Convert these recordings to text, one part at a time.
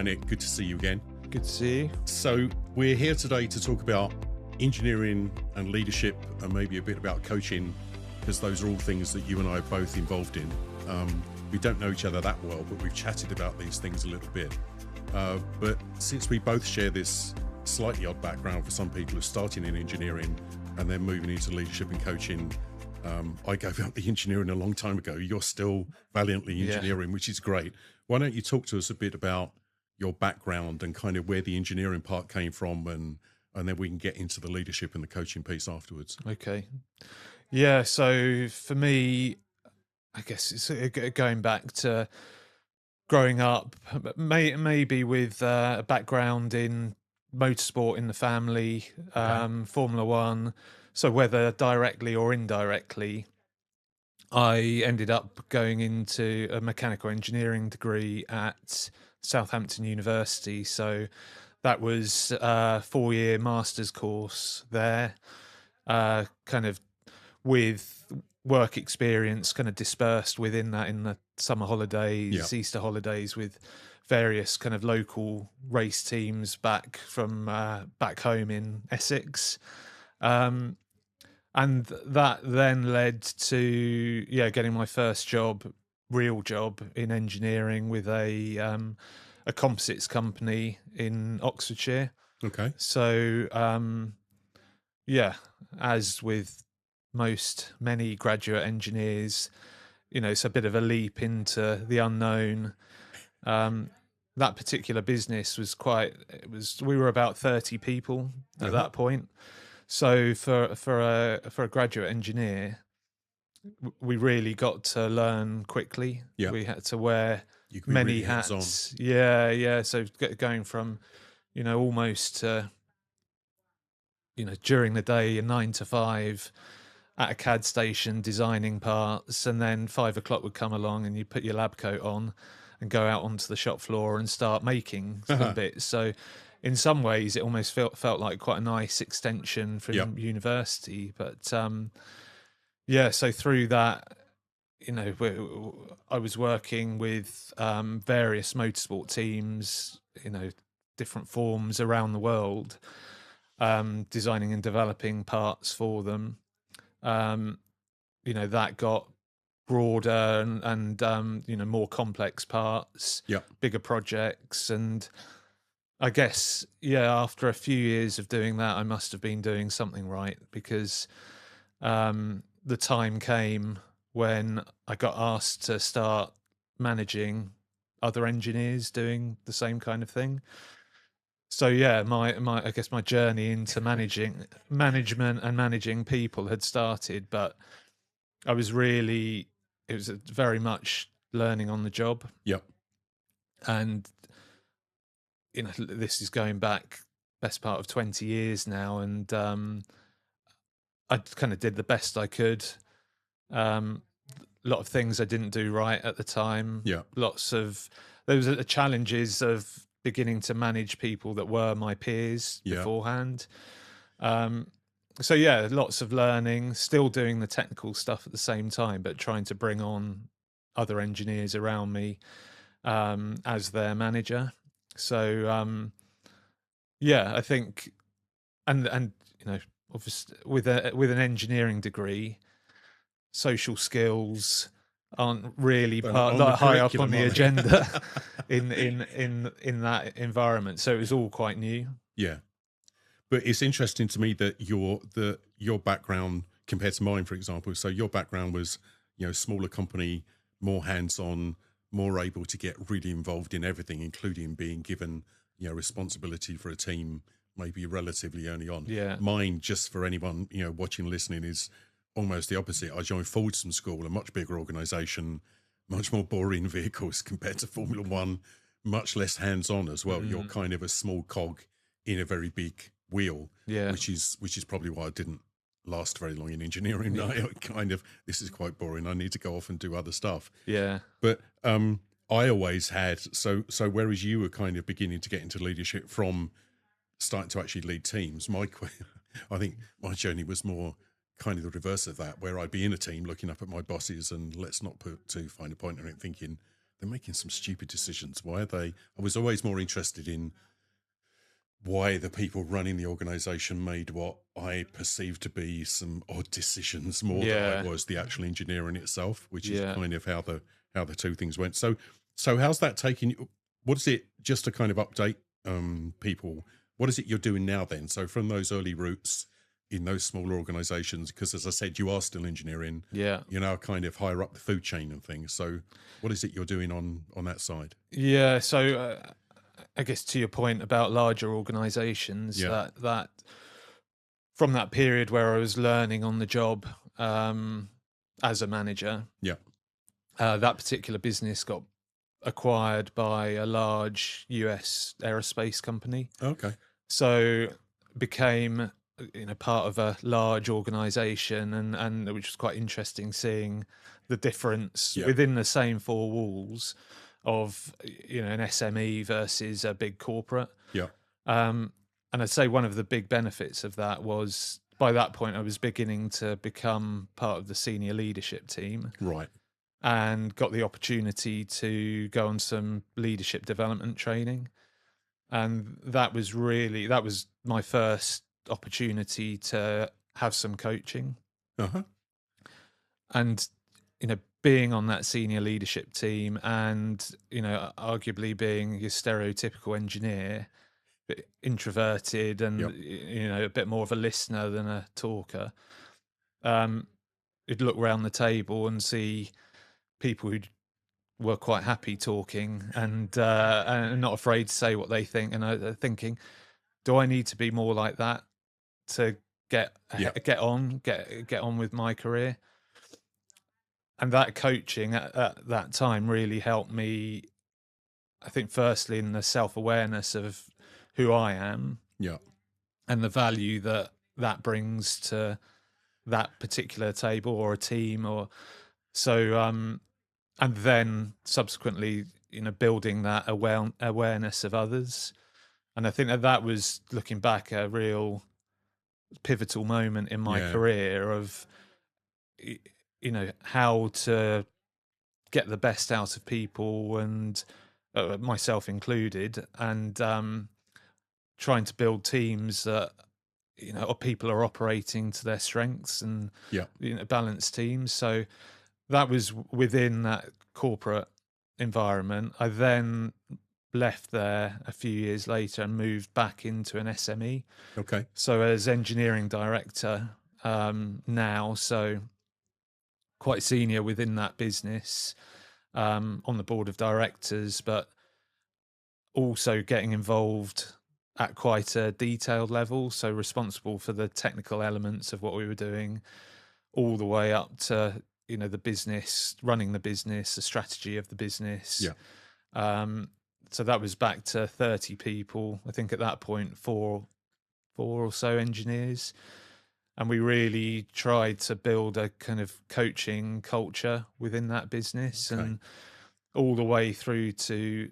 Arnett, good to see you again. Good to see you. So we're here today to talk about engineering and leadership and maybe a bit about coaching, because those are all things that you and I are both involved in. We don't know each other that well, but we've chatted about these things a little bit. But since we both share this slightly odd background for some people who are starting in engineering and then moving into leadership and coaching, I gave up the engineering a long time ago. You're still valiantly engineering, which is great. Why don't you talk to us a bit about your background and kind of where the engineering part came from, and then we can get into the leadership and the coaching piece afterwards. Okay. Yeah, so for me, I guess it's going back to growing up, maybe with a background in motorsport in the family, Formula One. So whether directly or indirectly, I ended up going into a mechanical engineering degree at Southampton University. So that was a 4-year master's course there, kind of with work experience kind of dispersed within that in the summer holidays, Easter holidays, with various kind of local race teams back from back home in Essex. And that then led to getting my first job, real job in engineering with a composites company in Oxfordshire. Okay. So as with many graduate engineers, it's a bit of a leap into the unknown. That particular business we were about 30 people at that point. So for a graduate engineer, we really got to learn quickly. Yeah. We had to wear many really hats. Yeah. So going from, almost during the day, a 9 to 5 at a CAD station designing parts, and then 5 o'clock would come along and you put your lab coat on and go out onto the shop floor and start making some bits. So in some ways it almost felt like quite a nice extension from university. But so through that, I was working with various motorsport teams, different forms around the world, designing and developing parts for them. That got broader and more complex parts, bigger projects. And I guess, after a few years of doing that, I must have been doing something right, because the time came when I got asked to start managing other engineers doing the same kind of thing. So I guess my journey into management and managing people had started, but it was very much learning on the job. Yep. And this is going back best part of 20 years now, and I kind of did the best I could. A lot of things I didn't do right at the time. Yeah. There was the challenges of beginning to manage people that were my peers beforehand. Lots of learning, still doing the technical stuff at the same time, but trying to bring on other engineers around me as their manager. So I think, and obviously with an engineering degree, social skills aren't really high up on the agenda in that environment. So it was all quite new. Yeah. But it's interesting to me that your background compared to mine, for example. So your background was, smaller company, more hands-on, more able to get really involved in everything, including being given, responsibility for a team, maybe relatively early on. Yeah. Mine, just for anyone, watching, listening, is almost the opposite. I joined Fordson School, a much bigger organisation, much more boring vehicles compared to Formula One, much less hands-on as well. You're kind of a small cog in a very big wheel, which is probably why I didn't last very long in engineering. I kind of, this is quite boring, I need to go off and do other stuff. But I always had, so whereas you were kind of beginning to get into leadership from starting to actually lead teams, I think my journey was more kind of the reverse of that, where I'd be in a team looking up at my bosses and, let's not put too fine a point on it, thinking they're making some stupid decisions. Why are they? I was always more interested in why the people running the organization made what I perceived to be some odd decisions more than I Yeah, was the actual engineer in itself, which is yeah. kind of how the two things went. So how's that taking you? What is it, just to kind of update people, what is it you're doing now then? So from those early roots in those smaller organizations, because as I said, you are still engineering, Yeah. you're now kind of higher up the food chain and things. So what is it you're doing on that side? Yeah. So I guess to your point about larger organizations, Yeah. that from that period where I was learning on the job as a manager, Yeah. that particular business got acquired by a large US aerospace company. Okay. So became part of a large organization, and which was quite interesting seeing the difference Yeah. within the same four walls of an SME versus a big corporate. Yeah. And I'd say one of the big benefits of that was by that point I was beginning to become part of the senior leadership team Right. and got the opportunity to go on some leadership development training. And that was my first opportunity to have some coaching. Uh-huh. And being on that senior leadership team and arguably being your stereotypical engineer, bit introverted and Yep. a bit more of a listener than a talker, you'd look around the table and see people who were quite happy talking and not afraid to say what they think, and they're thinking, do I need to be more like that to get Yeah. get on with my career? And that coaching at that time really helped me, I think, firstly in the self-awareness of who I am Yeah. and the value that that brings to that particular table or a team. Or so and then subsequently building that awareness of others. And I think that was, looking back, a real pivotal moment in my Yeah. career of how to get the best out of people, and myself included, and trying to build teams that people are operating to their strengths, and Yeah. balanced teams. So that was within that corporate environment. I then left there a few years later and moved back into an SME. Okay. So as engineering director now, so quite senior within that business, on the board of directors, but also getting involved at quite a detailed level. So responsible for the technical elements of what we were doing, all the way up to the business, running the business, the strategy of the business. Yeah. So that was back to 30 people. I think at that point, four or so engineers. And we really tried to build a kind of coaching culture within that business, Okay. and all the way through to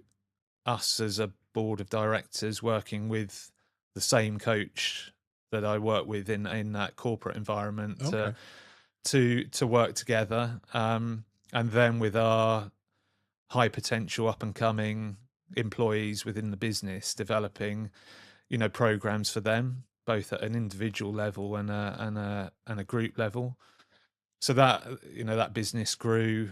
us as a board of directors working with the same coach that I work with in that corporate environment Okay. to work together. And then with our high potential up and coming employees within the business, developing programs for them, both at an individual level and a group level. So that that business grew,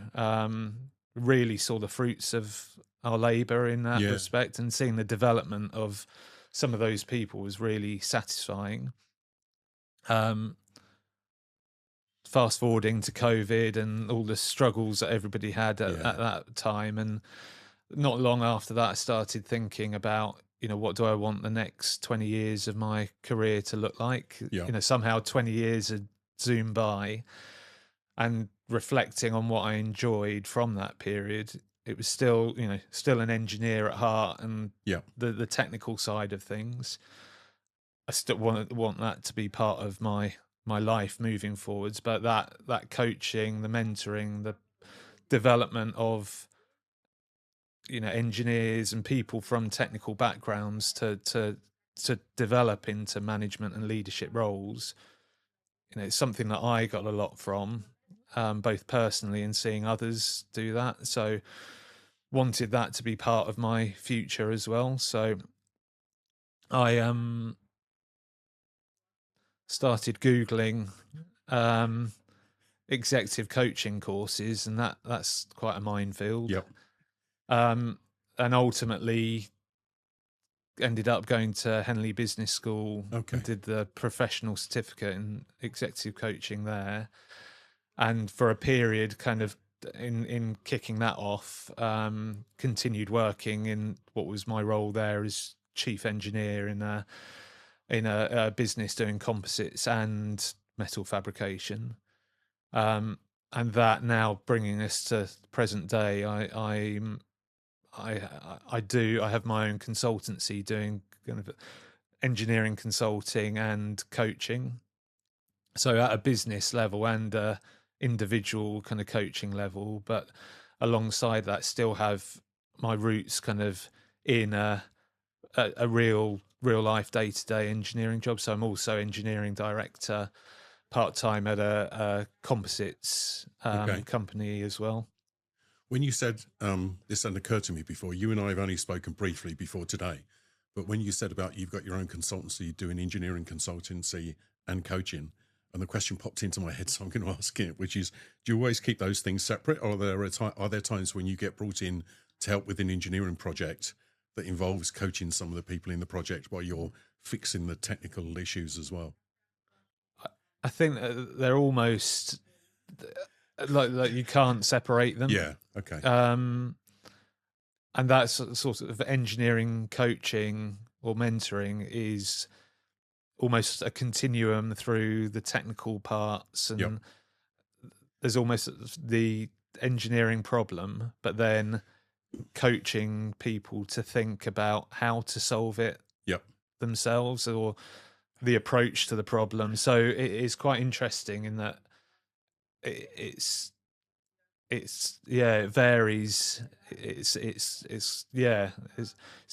really saw the fruits of our labor in that Yeah. respect, and seeing the development of some of those people was really satisfying. Fast forwarding to COVID and all the struggles that everybody had at that time, and not long after that I started thinking about what do I want the next 20 years of my career to look like. Yeah. Somehow 20 years had zoomed by, and reflecting on what I enjoyed from that period, it was still still an engineer at heart, and Yeah. the technical side of things I still want that to be part of my life moving forwards. But that coaching, the mentoring, the development of engineers and people from technical backgrounds to develop into management and leadership roles, it's something that I got a lot from, both personally and seeing others do that. So wanted that to be part of my future as well. So I started Googling executive coaching courses, and that's quite a minefield. Yep. And ultimately ended up going to Henley Business School Okay. and did the professional certificate in executive coaching there. And for a period, kind of in kicking that off, continued working in what was my role there as chief engineer in a business doing composites and metal fabrication. And that now bringing us to present day, I have my own consultancy doing kind of engineering consulting and coaching. So at a business level and individual kind of coaching level, but alongside that, still have my roots kind of in a real life day to day engineering job. So I'm also engineering director part time at a composites Okay. company as well. When you said this hadn't occurred to me before, you and I have only spoken briefly before today, but when you said about you've got your own consultancy doing engineering consultancy and coaching, and the question popped into my head, so I'm going to ask it, which is, do you always keep those things separate, or are there times when you get brought in to help with an engineering project that involves coaching some of the people in the project while you're fixing the technical issues as well? I think they're almost like you can't separate them. Yeah. Okay. And that's sort of engineering coaching or mentoring is almost a continuum through the technical parts, Yep. and there's almost the engineering problem, but then coaching people to think about how to solve it Yep. themselves or the approach to the problem. So it is quite interesting in that it's it varies. It's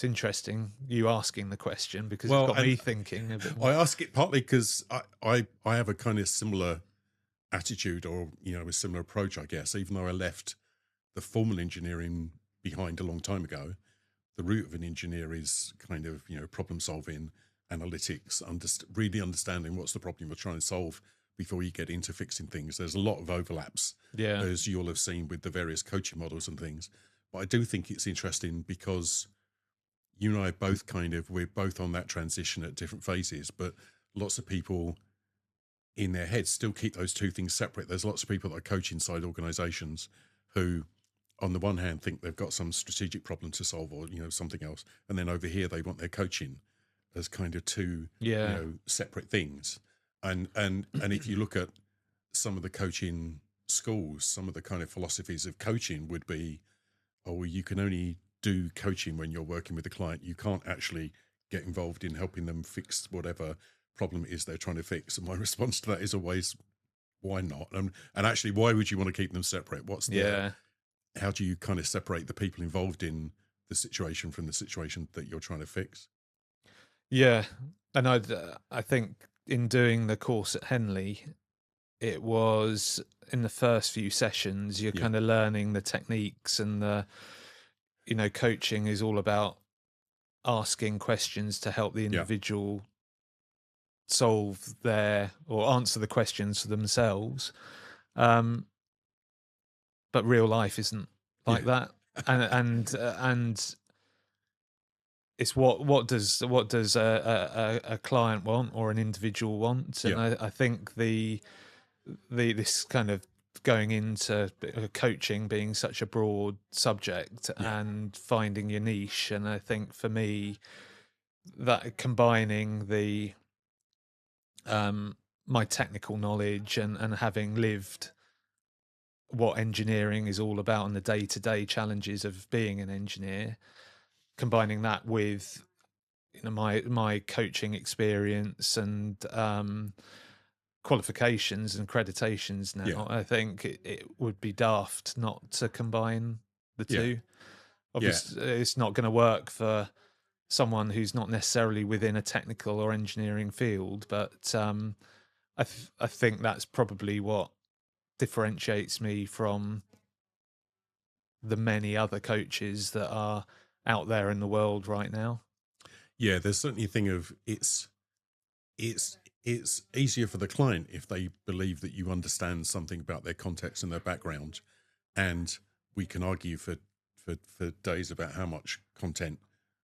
interesting you asking the question because it's Well, got and me thinking a bit I more. ask it partly because I have a kind of similar attitude, or a similar approach, I guess. Even though I left the formal engineering behind a long time ago, the root of an engineer is kind of problem solving, analytics, really understanding what's the problem you're trying to solve before you get into fixing things. There's a lot of overlaps, Yeah, as you'll have seen with the various coaching models and things. But I do think it's interesting because you and I both we're both on that transition at different phases, but lots of people in their heads still keep those two things separate. There's lots of people that are coach inside organizations who, on the one hand, think they've got some strategic problem to solve, or something else, and then over here they want their coaching as kind of two yeah, separate things. And if you look at some of the coaching schools, some of the kind of philosophies of coaching would be, oh, you can only do coaching when you're working with a client. You can't actually get involved in helping them fix whatever problem it is they're trying to fix. And my response to that is always, why not? And actually, why would you want to keep them separate? yeah, How do you kind of separate the people involved in the situation from the situation that you're trying to fix? yeah. And I think in doing the course at Henley, it was in the first few sessions you're Yeah. kind of learning the techniques, and coaching is all about asking questions to help the Yeah. individual solve their or answer the questions for themselves. But real life isn't like Yeah. that, and it's what does a client want or an individual want, and Yeah. I think this kind of going into coaching being such a broad subject Yeah. and finding your niche, and I think for me that combining the my technical knowledge and having lived what engineering is all about and the day-to-day challenges of being an engineer, combining that with my coaching experience and qualifications and accreditations Yeah. now, I think it would be daft not to combine the Yeah. two. Yeah. Obviously it's not going to work for someone who's not necessarily within a technical or engineering field, but I think that's probably what differentiates me from the many other coaches that are out there in the world right now. Yeah, there's certainly a thing of it's easier for the client if they believe that you understand something about their context and their background, and we can argue for days about how much content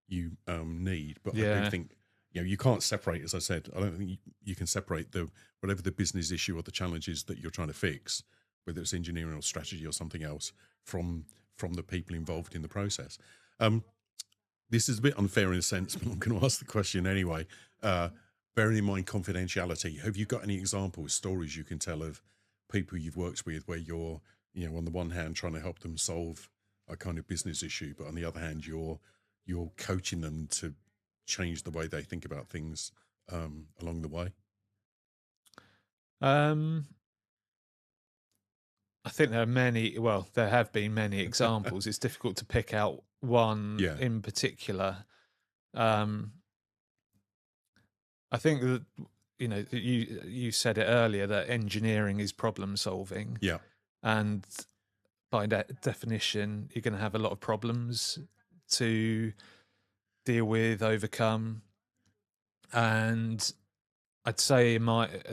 you need, but I do Yeah. think you can't separate, as I said, I don't think you can separate the whatever the business issue or the challenges that you're trying to fix, whether it's engineering or strategy or something else, from the people involved in the process. This is a bit unfair in a sense, but I'm going to ask the question anyway. Bearing in mind confidentiality, have you got any examples, stories you can tell of people you've worked with where you're, on the one hand trying to help them solve a kind of business issue, but on the other hand, you're coaching them to change the way they think about things along the way? Um, I think there are many, well, there have been many examples. It's difficult to pick out one Yeah, in particular. Um, I think that, you said it earlier that engineering is problem solving, yeah, and by definition, you're going to have a lot of problems to deal with, overcome. And I'd say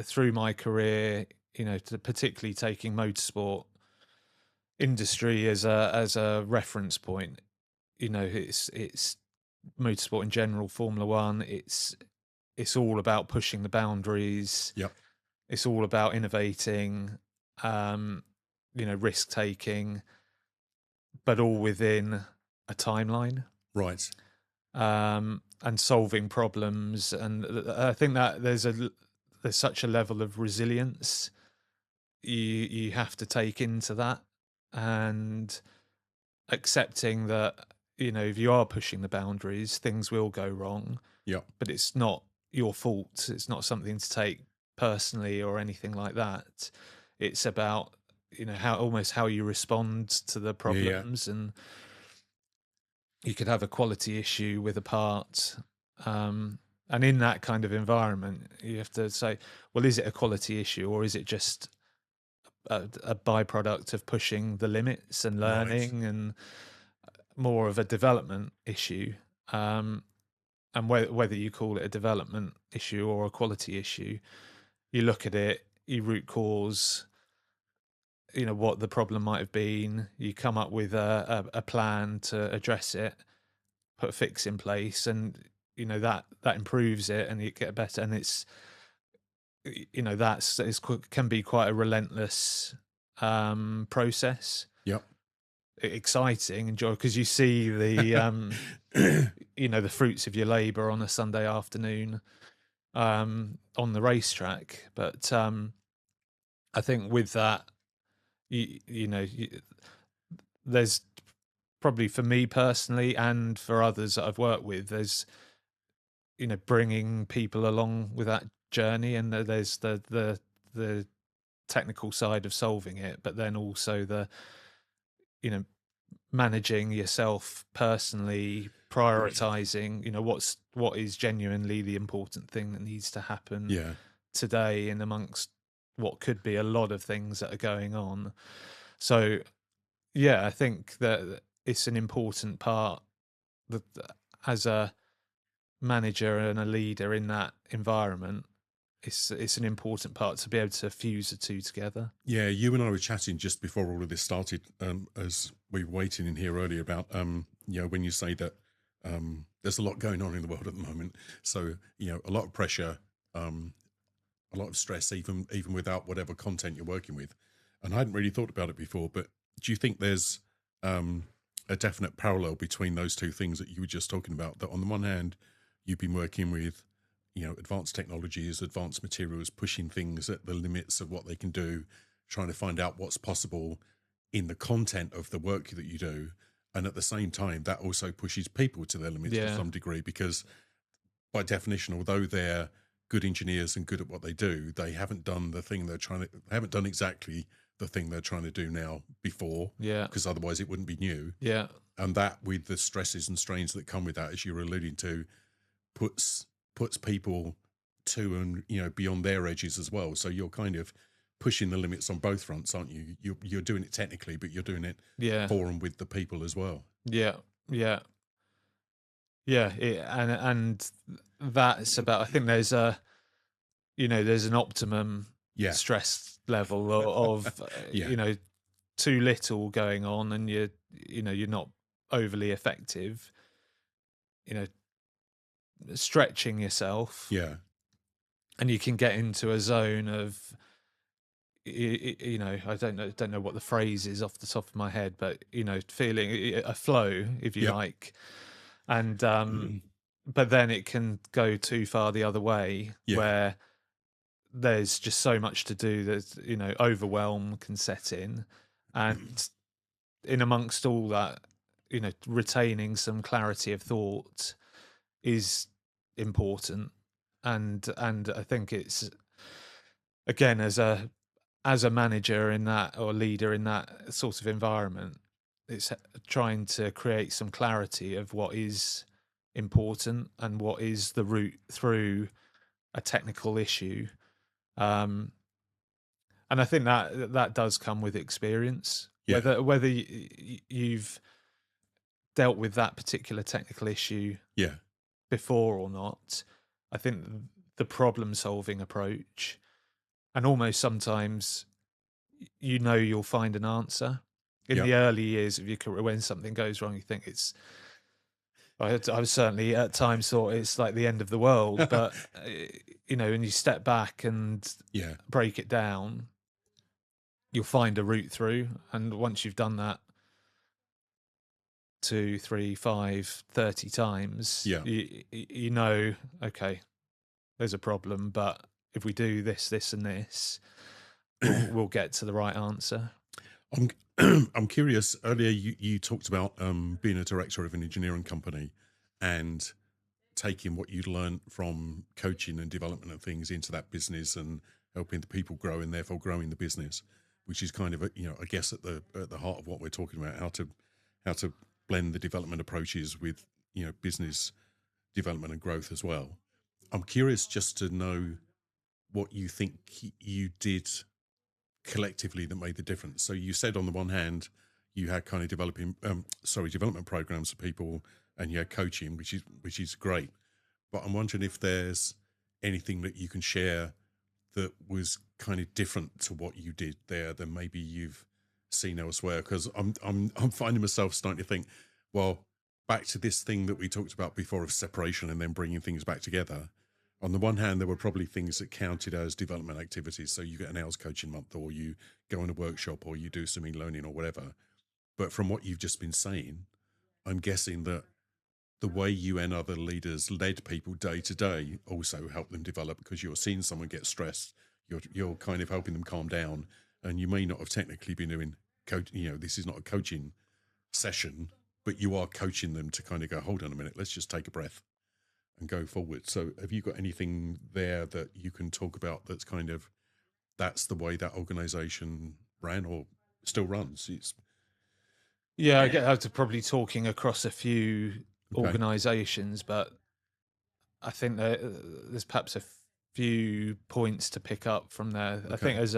through my career, particularly taking motorsport industry as a reference point, it's motorsport in general, Formula One. It's all about pushing the boundaries. yeah, It's all about innovating, risk taking, but all within a timeline, right, and solving problems. And I think that there's such a level of resilience you have to take into that, and accepting that, if you are pushing the boundaries, things will go wrong, yeah, but it's not your fault. It's not something to take personally or anything like that. It's about, how you respond to the yeah, yeah, problems. And you could have a quality issue with a part, and in that kind of environment, you have to say, well, is it a quality issue, or is it just a byproduct of pushing the limits and right, learning, and more of a development issue? And whether you call it a development issue or a quality issue, you look at it, you root cause, what the problem might have been, you come up with a plan to address it, put a fix in place, and that improves it, and you get better. And can be quite a relentless process. yeah. Exciting, enjoy, because you see the fruits of your labor on a Sunday afternoon on the racetrack. But I think with that, there's probably, for me personally and for others that I've worked with, there's bringing people along with that journey, and there's the technical side of solving it, but then also the managing yourself personally, prioritizing, what is genuinely the important thing that needs to happen Yeah, today, in amongst what could be a lot of things that are going on. So yeah, I think that it's an important part, that as a manager and a leader in that environment, it's an important part to be able to fuse the two together. yeah. You and I were chatting just before all of this started, as we were waiting in here earlier, about when you say that there's a lot going on in the world at the moment, so a lot of pressure, a lot of stress, even without whatever content you're working with. And I hadn't really thought about it before, but do you think there's a definite parallel between those two things that you were just talking about? That on the one hand, you've been working with advanced technologies, advanced materials, pushing things at the limits of what they can do, trying to find out what's possible in the content of the work that you do. And at the same time, that also pushes people to their limits to Yeah. some degree, because by definition, although they're good engineers and good at what they do, they haven't done the thing haven't done exactly the thing they're trying to do now before, Yeah. because otherwise it wouldn't be new. Yeah. And that, with the stresses and strains that come with that, as you were alluding to, puts people to and beyond their edges as well. So you're kind of pushing the limits on both fronts, aren't you? You're doing it technically, but you're doing it Yeah. for and with the people as well. Yeah. Yeah. Yeah. And that's about, I think there's there's an optimum Yeah. stress level of, Yeah. too little going on, and you're not overly effective, you know, stretching yourself, Yeah. and you can get into a zone of, I don't know what the phrase is off the top of my head, but feeling a flow, if you Yep. like. And but then it can go too far the other way, Yeah. where there's just so much to do that overwhelm can set in. And in amongst all that, retaining some clarity of thought is important. And I think it's, again, as a manager in that, or leader in that sort of environment, it's trying to create some clarity of what is important and what is the route through a technical issue. And I think that does come with experience. Yeah. Whether you've dealt with that particular technical issue Yeah. before or not, I think the problem solving approach, and almost sometimes you'll find an answer in Yep. the early years of your career. When something goes wrong, you think I've certainly at times thought it's like the end of the world, but and you step back and Yeah. break it down, you'll find a route through. And once you've done that 2, 3, 5, 30 times, Yeah. okay, there's a problem, but if we do this, this, and this, we'll get to the right answer. I'm curious. Earlier, you talked about being a director of an engineering company and taking what you'd learned from coaching and development and things into that business and helping the people grow, and therefore growing the business, which is kind of I guess at the heart of what we're talking about, how to blend the development approaches with business development and growth as well. I'm curious just to know what you think you did collectively that made the difference. So you said on the one hand you had kind of development programs for people, and you had coaching, which is great. But I'm wondering if there's anything that you can share that was kind of different to what you did there than maybe you've seen elsewhere. Because I'm finding myself starting to think, well, back to this thing that we talked about before of separation and then bringing things back together. On the one hand, there were probably things that counted as development activities. So you get an hours coaching month, or you go on a workshop, or you do some e-learning or whatever. But from what you've just been saying, I'm guessing that the way you and other leaders led people day to day also helped them develop, because you're seeing someone get stressed. You're kind of helping them calm down, and you may not have technically been doing this is not a coaching session, but you are coaching them to kind of go, hold on a minute, let's just take a breath and go forward. So have you got anything there that you can talk about that's kind of, that's the way that organization ran or still runs? Yeah, I get out to probably talking across a few Okay. organizations, but I think that there's perhaps a few points to pick up from there. I think as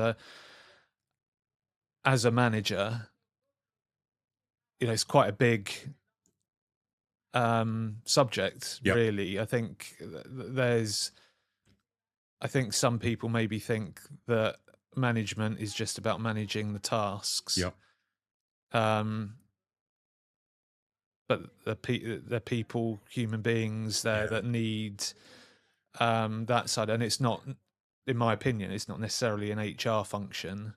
a manager, it's quite a big subject, Yep. really. I think some people maybe think that management is just about managing the tasks. Yep. But the people, human beings there that need that side, and it's not, in my opinion, it's not necessarily an HR function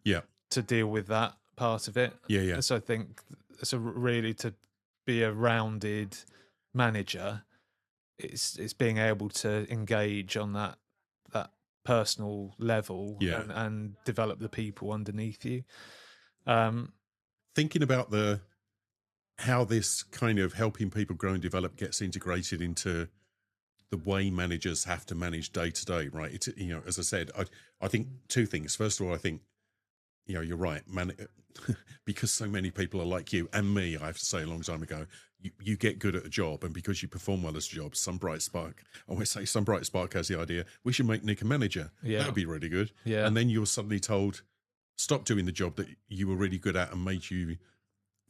to deal with that part of it. So I think really to be a rounded manager, it's being able to engage on that personal level and develop the people underneath you. Thinking about how this kind of helping people grow and develop gets integrated into the way managers have to manage day to day, right? It's, as I said, I think two things. First of all, I think, you're right, because so many people are like you and me, I have to say, a long time ago, you get good at a job, and because you perform well as a job, some bright spark has the idea, we should make Nick a manager. That would be really good. And then you're suddenly told, stopped doing the job that you were really good at and made you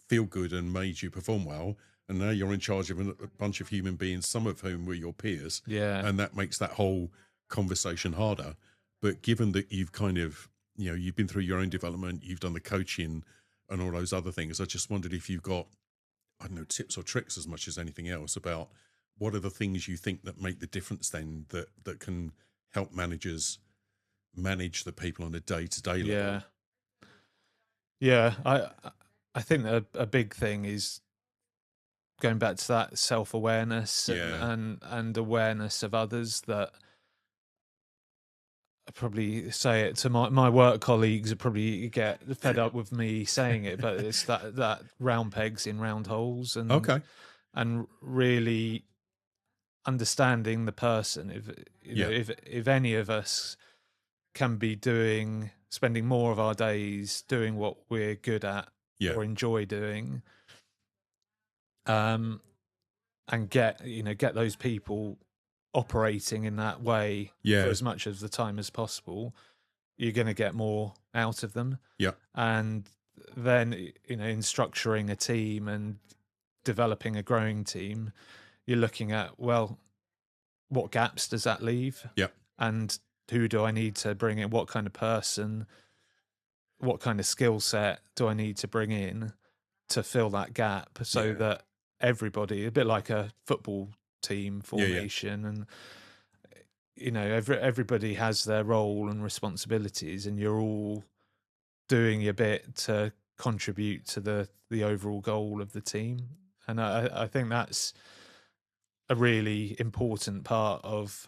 feel good and made you perform well, and now you're in charge of a bunch of human beings, some of whom were your peers, Yeah. and that makes that whole conversation harder. But given that you've kind of, you've been through your own development, you've done the coaching and all those other things, I just wondered if you've got, I don't know, tips or tricks as much as anything else about what are the things you think that make the difference then, that can help managers manage the people on a day-to-day level. Yeah. Yeah. I think a big thing is going back to that self-awareness Yeah. and awareness of others. That I probably say it to my work colleagues, would probably get fed up with me saying it, but it's that round pegs in round holes, Okay. and really understanding the person. If Yeah. if any of us can be spending more of our days doing what we're good at Yeah. or enjoy doing, and get those people operating in that way Yeah. for as much of the time as possible, you're going to get more out of them. Yeah. And then, in structuring a team and developing a growing team, you're looking at, well, what gaps does that leave? Yeah. And who do I need to bring in? What kind of person, what kind of skill set do I need to bring in to fill that gap, so that everybody, a bit like a football team formation, and everybody has their role and responsibilities, and you're all doing your bit to contribute to the overall goal of the team. And I think that's a really important part of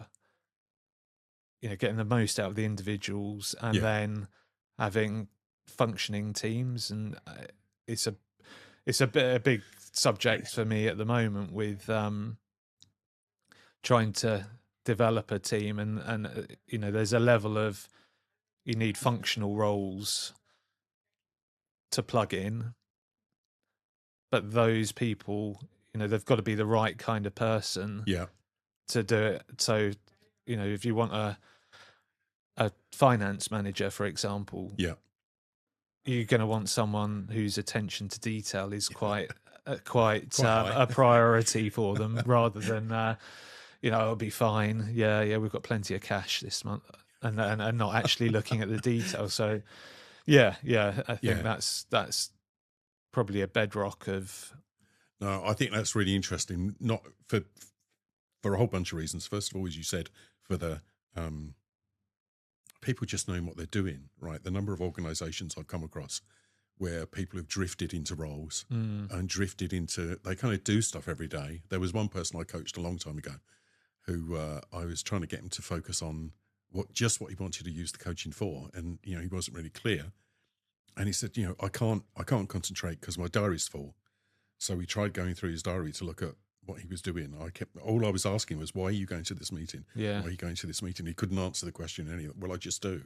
getting the most out of the individuals, and then having functioning teams. And it's a big subject for me at the moment, with trying to develop a team, and there's a level of, you need functional roles to plug in, but those people, they've got to be the right kind of person Yeah. to do it. So if you want a finance manager, for example, Yeah. you're going to want someone whose attention to detail is quite high. a priority for them, rather than it'll be fine. Yeah, we've got plenty of cash this month, and not actually looking at the detail. So yeah, I think that's probably a bedrock of. No, I think that's really interesting. Not for a whole bunch of reasons. First of all, as you said, for the people just knowing what they're doing, right? The number of organizations I've come across where people have drifted into roles and drifted into, they kind of do stuff every day. There was one person I coached a long time ago who I was trying to get him to focus on what he wanted to use the coaching for. And, he wasn't really clear. And he said, I can't concentrate because my diary's full. So we tried going through his diary to look at what he was doing. All I was asking was, why are you going to this meeting? Yeah. Why are you going to this meeting? He couldn't answer the question anyway. Well, I just do.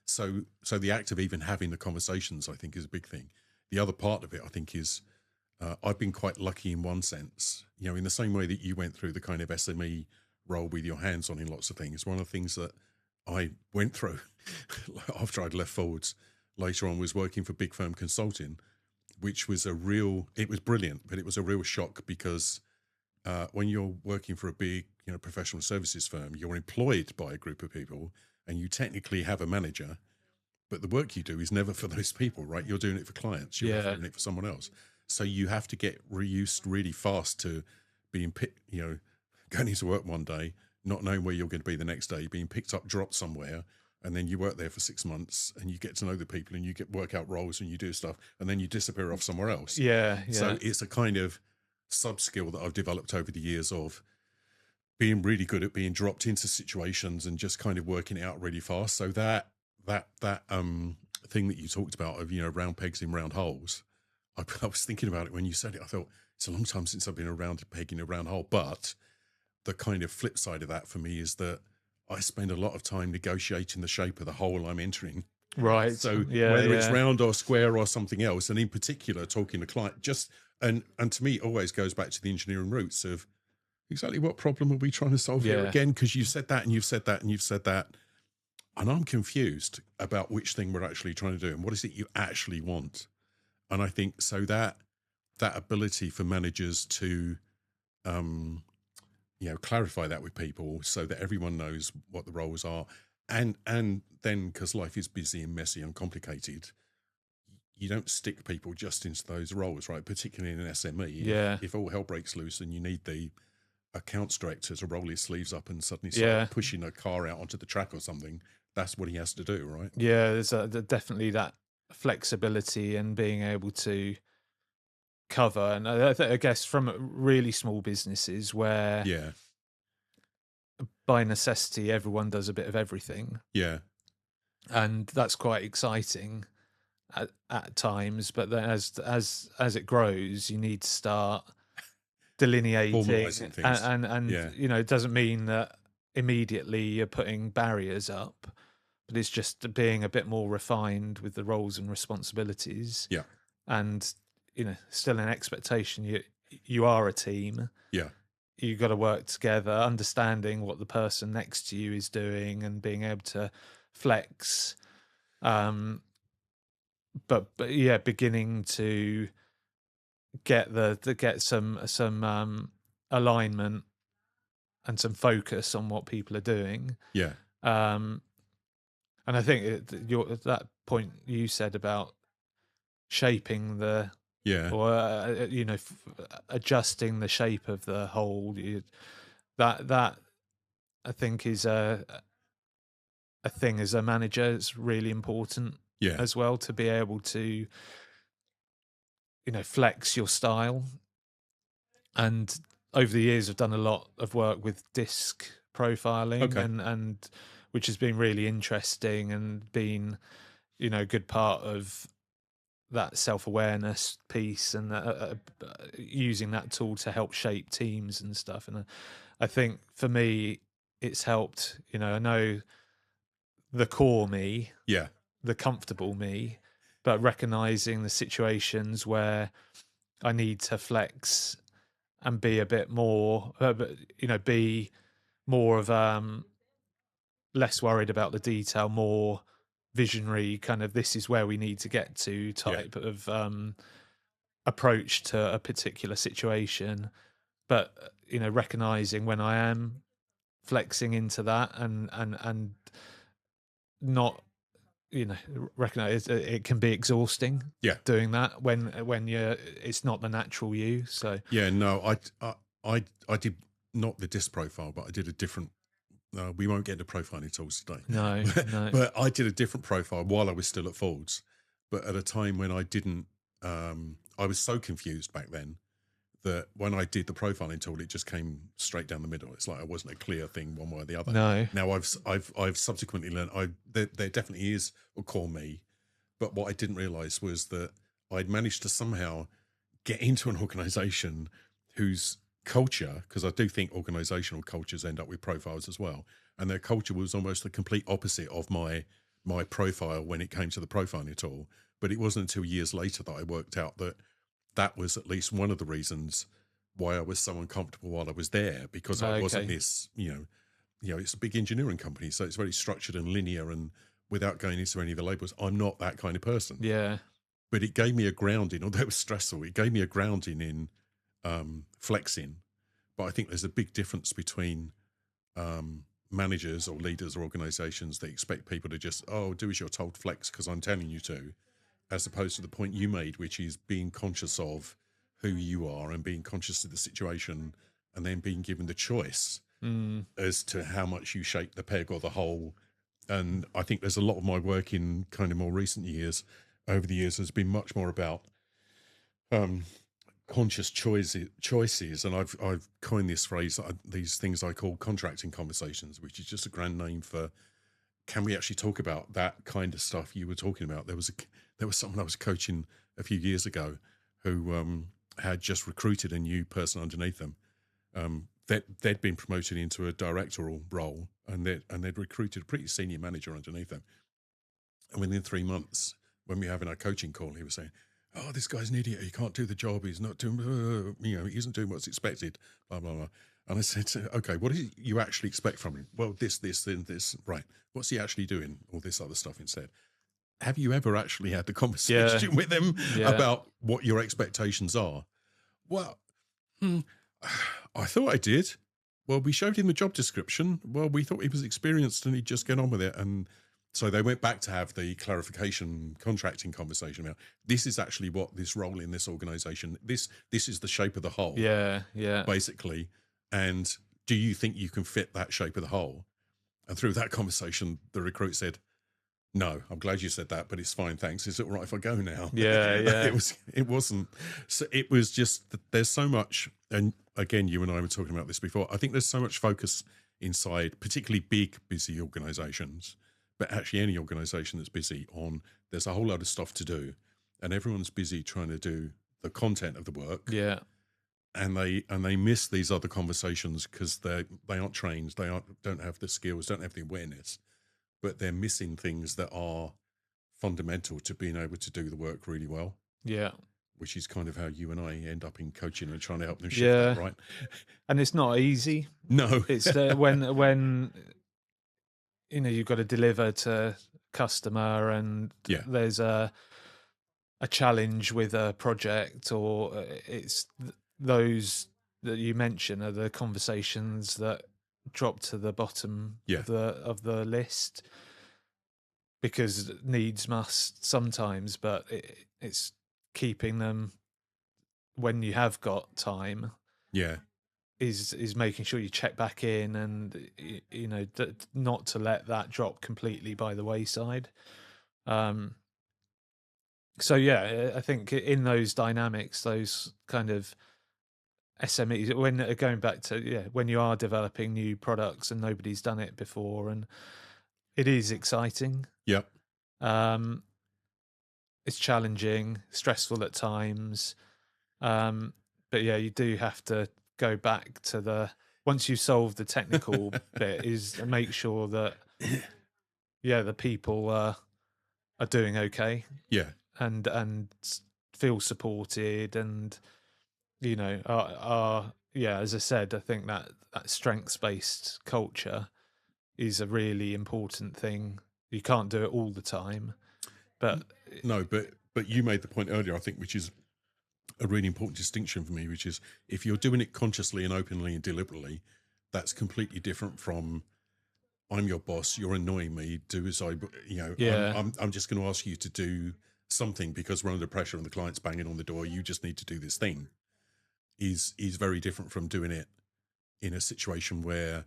So the act of even having the conversations, I think, is a big thing. The other part of it, I think, is I've been quite lucky in one sense, in the same way that you went through the kind of SME role with your hands on in lots of things. One of the things that I went through after I'd left Forwards later on was working for big firm consulting, which was it was brilliant, but it was a real shock because when you're working for a big, professional services firm, you're employed by a group of people and you technically have a manager, but the work you do is never for those people, right? You're doing it for clients, you're doing it for someone else. So you have to get reused really fast to being going into work one day, not knowing where you're going to be the next day, being picked up, dropped somewhere, and then you work there for 6 months and you get to know the people and you work out roles and you do stuff and then you disappear off somewhere else. Yeah. So it's a kind of sub skill that I've developed over the years of being really good at being dropped into situations and just kind of working it out really fast. So that thing that you talked about of, round pegs in round holes, I was thinking about it when you said it. I thought, it's a long time since I've been around a peg in a round hole. But the kind of flip side of that for me is that I spend a lot of time negotiating the shape of the hole I'm entering. Right. So whether it's round or square or something else, and in particular talking to client, and to me it always goes back to the engineering roots of exactly what problem are we trying to solve here again? Because you said that and you've said that and you've said that. and I'm confused about which thing we're actually trying to do and what is it you actually want. And I think so that ability for managers to clarify that with people so that everyone knows what the roles are, and then because life is busy and messy and complicated, you don't stick people just into those roles, right? Particularly in an SME, Yeah. if all hell breaks loose and you need the accounts director to roll his sleeves up and suddenly Yeah. start pushing a car out onto the track or something, that's what he has to do, right? Yeah, there's definitely that flexibility and being able to cover. And I guess from really small businesses where Yeah, by necessity everyone does a bit of everything, yeah, and that's quite exciting at times. But then as it grows, you need to start delineating, formalizing things. and Yeah, it doesn't mean that immediately you're putting barriers up, but it's just being a bit more refined with the roles and responsibilities, yeah, and still an expectation you are a team. yeah, You've got to work together, understanding what the person next to you is doing and being able to flex. But yeah, beginning to get some alignment and some focus on what people are doing. yeah, Um, and I think that point you said about shaping the yeah, or adjusting the shape of the whole, that I think is a thing as a manager. It's really important yeah. as well to be able to flex your style. And over the years I've done a lot of work with disc profiling, Okay. and which has been really interesting and been a good part of that self-awareness piece, and using that tool to help shape teams and stuff. And I think for me it's helped. I know the core me, Yeah, the comfortable me, but recognizing the situations where I need to flex and be a bit more, be more of less worried about the detail, more visionary, kind of this is where we need to get to yeah, type of approach to a particular situation. But recognizing when I am flexing into that, and not recognize it can be exhausting yeah, doing that when you're it's not the natural you. So yeah. No, I did not the disc profile, but I did a different. We won't get into profiling tools today, no, no, but I did a different profile while I was still at Ford's, but at a time when I didn't. I was so confused back then that when I did the profiling tool, it just came straight down the middle. It's like it wasn't a clear thing one way or the other. no, Now I've subsequently learned there definitely is a core me, but what I didn't realize was that I'd managed to somehow get into an organization whose culture, because I do think organizational cultures end up with profiles as well, and their culture was almost the complete opposite of my profile when it came to the profiling tool. But it wasn't until years later that I worked out that that was at least one of the reasons why I was so uncomfortable while I was there, because I wasn't okay, this, it's a big engineering company, so it's very structured and linear, and without going into any of the labels, I'm not that kind of person. yeah, But it gave me a grounding, although it was stressful, it gave me a grounding in flexing. But I think there's a big difference between managers or leaders or organizations that expect people to just, do as you're told, flex because I'm telling you to, as opposed to the point you made, which is being conscious of who you are and being conscious of the situation, and then being given the choice as to how much you shape the peg or the whole. And I think there's a lot of my work in kind of more recent years, over the years, has been much more about conscious choices. And I've coined this phrase, these things I call contracting conversations, which is just a grand name for, can we actually talk about that kind of stuff you were talking about? There was someone I was coaching a few years ago who had just recruited a new person underneath them. They'd been promoted into a directorial role, and they'd recruited a pretty senior manager underneath them. And within 3 months, when we were having our coaching call, he was saying, this guy's an idiot. He can't do the job. He's not doing, he isn't doing what's expected, blah, blah, blah. And I said, okay, what do you actually expect from him? Well, this, and this. Right. What's he actually doing? All this other stuff instead. Have you ever actually had the Yeah. conversation with him Yeah. about what your expectations are? Well, I thought I did. Well, we showed him the job description. Well, we thought he was experienced and he'd just get on with it. And so they went back to have the clarification contracting conversation about this is actually what this role in this organization, this is the shape of the whole. Yeah. Basically. And do you think you can fit that shape of the whole? And through that conversation, the recruit said, no, I'm glad you said that, but it's fine, thanks. Is it all right if I go now? Yeah. It wasn't. So it was just that there's so much, and again, you and I were talking about this before. I think there's so much focus inside, particularly big, busy organizations, but actually any organization that's busy on, there's a whole lot of stuff to do, and everyone's busy trying to do the content of the work. Yeah. And they miss these other conversations because they aren't trained, don't have the skills, don't have the awareness, but they're missing things that are fundamental to being able to do the work really well. Yeah. Which is kind of how you and I end up in coaching and trying to help them shift Yeah. that, right? And it's not easy. No. It's when you've got to deliver to customer and there's a challenge with a project, or it's those that you mention are the conversations that drop to the bottom of the list, because needs must sometimes, but it's keeping them when you have got time. Is making sure you check back in, and not to let that drop completely by the wayside. So yeah, I think in those dynamics, those kind of SMEs, when going back to when you are developing new products and nobody's done it before, and it is exciting. It's challenging, stressful at times, but yeah, you do have to go back to once you solve the technical bit, is make sure that the people are doing okay, and feel supported, and are as I said, I think that strengths based culture is a really important thing. You can't do it all the time, but no, but you made the point earlier, I think, which is a really important distinction for me, which is if you're doing it consciously and openly and deliberately, that's completely different from I'm your boss, you're annoying me, do as I'm just going to ask you to do something because we're under pressure and the client's banging on the door, you just need to do this thing, is very different from doing it in a situation where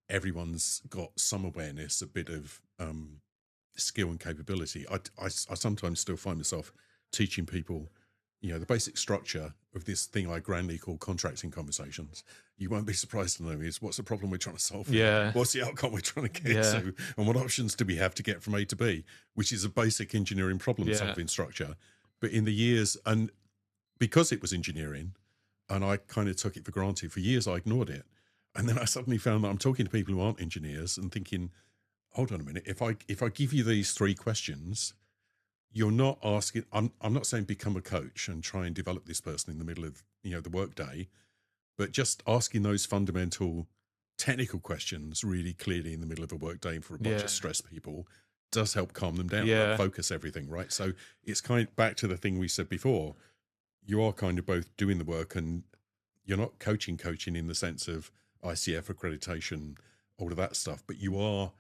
everyone's got some awareness, a bit of skill and capability. I sometimes still find myself teaching people, the basic structure of this thing I grandly call contracting conversations. You won't be surprised to know is what's the problem we're trying to solve? What's the outcome we're trying to get to? And what options do we have to get from A to B, which is a basic engineering problem solving structure. But in the years, and because it was engineering and I kind of took it for granted, for years I ignored it. And then I suddenly found that I'm talking to people who aren't engineers and thinking, hold on a minute, if I give you these 3 questions, you're not asking, I'm not saying become a coach and try and develop this person in the middle of, the workday, but just asking those fundamental technical questions really clearly in the middle of a workday for a bunch of stressed people does help calm them down, focus everything, right? So it's kind of back to the thing we said before. You are kind of both doing the work, and you're not coaching in the sense of ICF accreditation, all of that stuff, but you are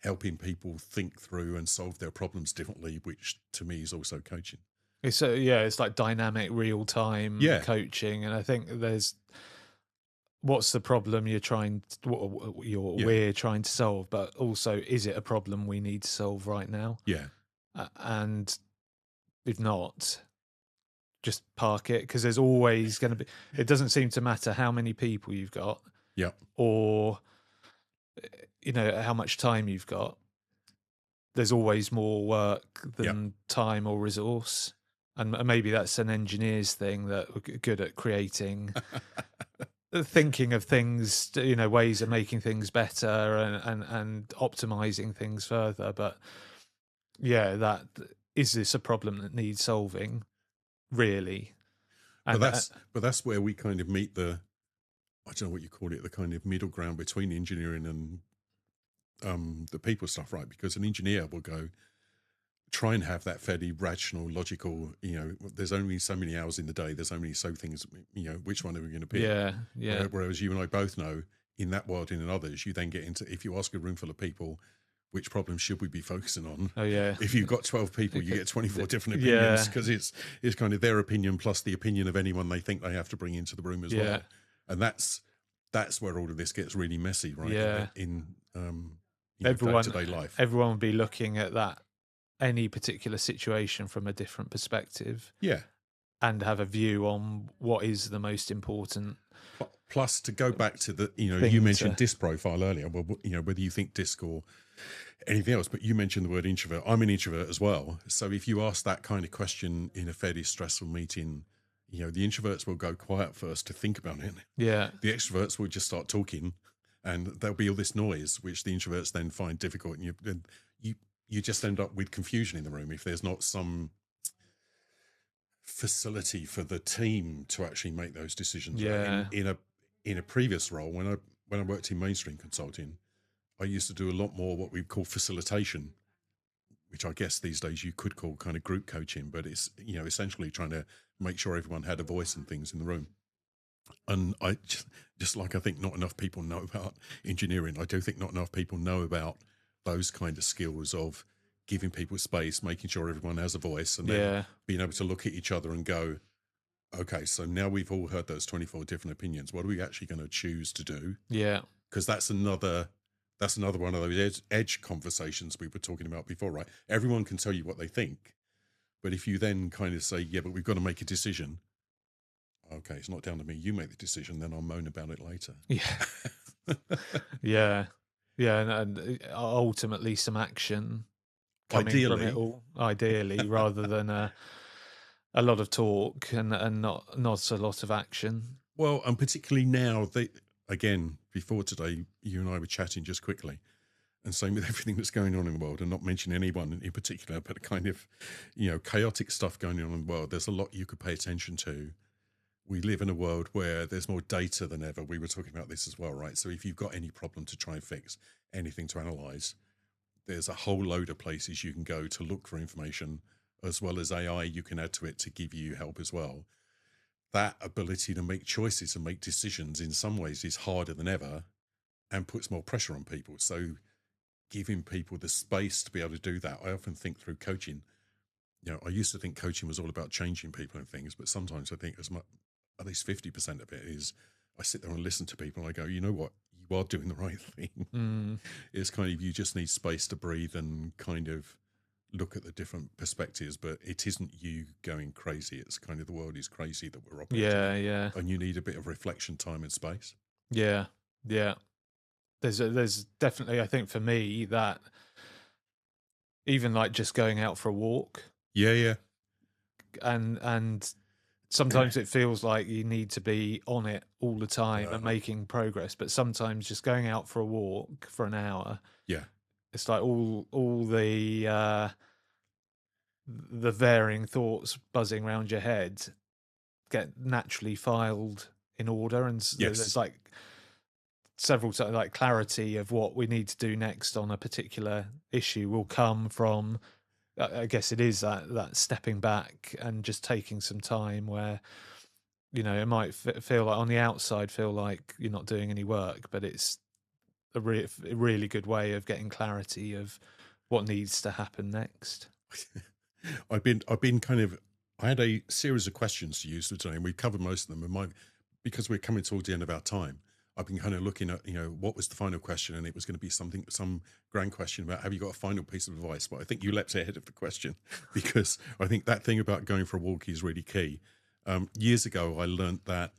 helping people think through and solve their problems differently, which to me is also coaching. It's it's like dynamic, real time coaching, and I think there's what's the problem we're trying to solve, but also is it a problem we need to solve right now? And if not, just park it, because there's always going to be. It doesn't seem to matter how many people you've got, or how much time you've got. There's always more work than time or resource. And maybe that's an engineer's thing, that we're good at creating, thinking of things, ways of making things better and optimizing things further. But that is this a problem that needs solving, really? And but that's where we kind of meet the I don't know what you call it, the kind of middle ground between engineering and the people stuff, right? Because an engineer will go try and have that fairly rational, logical, there's only so many hours in the day, there's only so things, which one are we going to pick? Yeah, yeah, Whereas you and I both know in that world and in others, you then get into, if you ask a room full of people, which problem should we be focusing on? oh yeah, If you've got 12 people, you get 24 different yeah, opinions because it's kind of their opinion plus the opinion of anyone they think they have to bring into the room as yeah, well. And that's where all of this gets really messy, right? yeah. In Everyone, day-to-day life. everyone will be looking at that any particular situation from a different perspective. Yeah. And have a view on what is the most important. Plus, to go back to the, thing you mentioned disc profile earlier. Well, whether you think disc or anything else, but you mentioned the word introvert. I'm an introvert as well. So if you ask that kind of question in a fairly stressful meeting, the introverts will go quiet first to think about it. Yeah. The extroverts will just start talking, and there'll be all this noise, which the introverts then find difficult, and you just end up with confusion in the room if there's not some facility for the team to actually make those decisions. Yeah. Right? In a previous role, when I worked in mainstream consulting, I used to do a lot more what we call facilitation, which I guess these days you could call kind of group coaching, but it's essentially trying to make sure everyone had a voice and things in the room. And I just like I think not enough people know about engineering. I do think not enough people know about those kind of skills of giving people space, making sure everyone has a voice, and then being able to look at each other and go, okay, so now we've all heard those 24 different opinions. What are we actually going to choose to do? Yeah. Because that's another one of those edge conversations we were talking about before, right? Everyone can tell you what they think, but if you then kind of say, yeah, but we've got to make a decision. Okay, it's not down to me. You make the decision, then I'll moan about it later. Yeah. Yeah. Yeah. And ultimately some action coming from it all, ideally, rather than a lot of talk and not a lot of action. Well, and particularly now, again, before today, you and I were chatting just quickly, and same with everything that's going on in the world, and not mention anyone in particular, but kind of, chaotic stuff going on in the world. There's a lot you could pay attention to. We live in a world where there's more data than ever. We were talking about this as well, right? So if you've got any problem to try and fix, anything to analyze, there's a whole load of places you can go to look for information, as well as AI you can add to it to give you help as well. That ability to make choices and make decisions in some ways is harder than ever and puts more pressure on people. So giving people the space to be able to do that, I often think through coaching, I used to think coaching was all about changing people and things, but sometimes I think as much, at least 50% of it is I sit there and listen to people and I go, you know what, you are doing the right thing. It's kind of, you just need space to breathe and kind of look at the different perspectives, but it isn't you going crazy. It's kind of the world is crazy that we're operating. Yeah. And you need a bit of reflection time and space. Yeah. There's definitely, I think for me, that even like just going out for a walk. Yeah. And sometimes it feels like you need to be on it all the time and making progress, but sometimes just going out for a walk for an hour. Yeah. It's like all the varying thoughts buzzing around your head get naturally filed in order, and there's like several like clarity of what we need to do next on a particular issue will come from. I guess it is that stepping back and just taking some time where, it might feel like on the outside feel like you're not doing any work, but it's a really good way of getting clarity of what needs to happen next. I've been kind of, I had a series of questions to use for today, and we've covered most of them. And because we're coming towards the end of our time, I've been kind of looking at, what was the final question, and it was going to be some grand question about, have you got a final piece of advice? But I think you leapt ahead of the question, because I think that thing about going for a walk is really key. Years ago, I learned that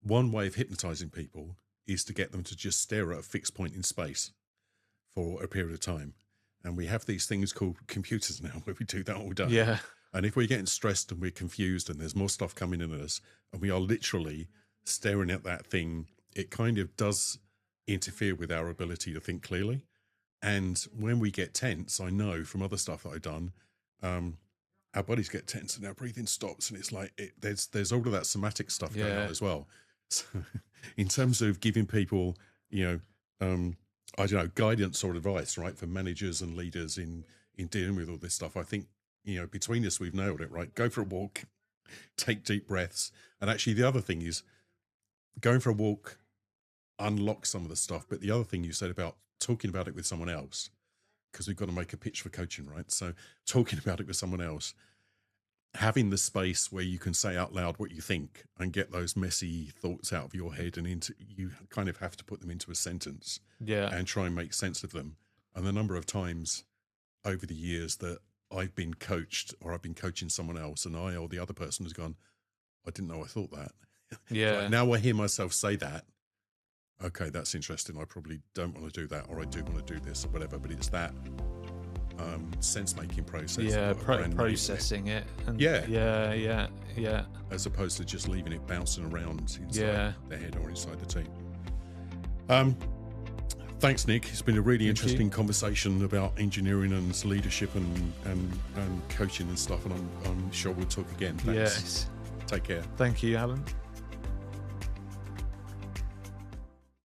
one way of hypnotizing people is to get them to just stare at a fixed point in space for a period of time. And we have these things called computers now where we do that all day. Yeah. And if we're getting stressed and we're confused and there's more stuff coming in at us, and we are literally staring at that thing, it kind of does interfere with our ability to think clearly. And when we get tense, I know from other stuff that I've done, our bodies get tense and our breathing stops, and it's like there's all of that somatic stuff going on as well. So, in terms of giving people, you know, I don't know, guidance or advice, right, for managers and leaders in dealing with all this stuff, I think, between us, we've nailed it, right? Go for a walk, take deep breaths, and actually, the other thing is going for a walk unlocks some of the stuff. But the other thing you said about talking about it with someone else, because we've got to make a pitch for coaching, right? So talking about it with someone else, having the space where you can say out loud what you think and get those messy thoughts out of your head and into, you kind of have to put them into a sentence and try and make sense of them. And the number of times over the years that I've been coached or I've been coaching someone else and I or the other person has gone, I didn't know I thought that. Yeah. Like, now I hear myself say that. Okay, that's interesting. I probably don't want to do that, or I do want to do this or whatever, but it's that sense-making process. Yeah, processing it. And yeah. As opposed to just leaving it bouncing around inside the head or inside the team. Thanks, Nick. It's been a really interesting conversation about engineering and leadership and coaching and stuff, and I'm sure we'll talk again. Thanks. Yes. Take care. Thank you, Alan.